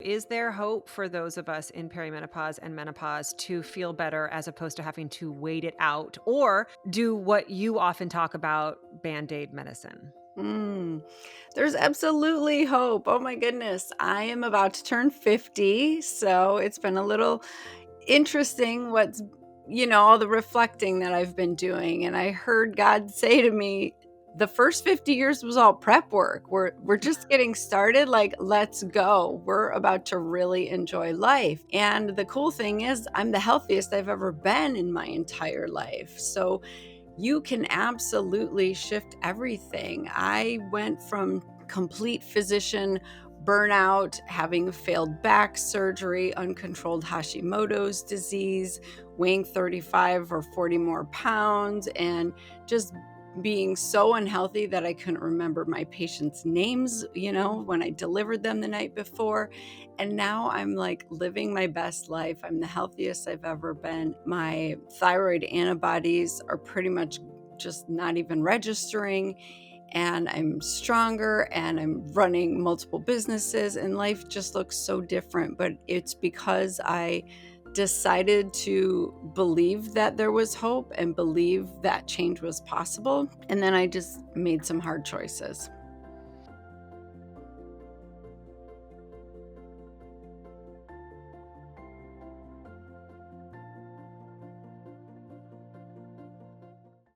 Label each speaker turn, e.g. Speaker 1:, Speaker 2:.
Speaker 1: is there hope for those of us in perimenopause and menopause to feel better as opposed to having to wait it out or do what you often talk about, Band-Aid medicine?
Speaker 2: Mm, there's absolutely hope. Oh my goodness. I am about to turn 50, so it's been a little interesting all the reflecting that I've been doing. And I heard God say to me, the first 50 years was all prep work. We're just getting started. Like, let's go. We're about to really enjoy life. And the cool thing is I'm the healthiest I've ever been in my entire life. So you can absolutely shift everything. I went from complete physician burnout, having failed back surgery, uncontrolled Hashimoto's disease, weighing 35 or 40 more pounds, and just being so unhealthy that I couldn't remember my patients' names, when I delivered them the night before. And now I'm like living my best life. I'm the healthiest I've ever been. My thyroid antibodies are pretty much just not even registering, and I'm stronger and I'm running multiple businesses, and life just looks so different. But it's because I decided to believe that there was hope and believe that change was possible. And then I just made some hard choices.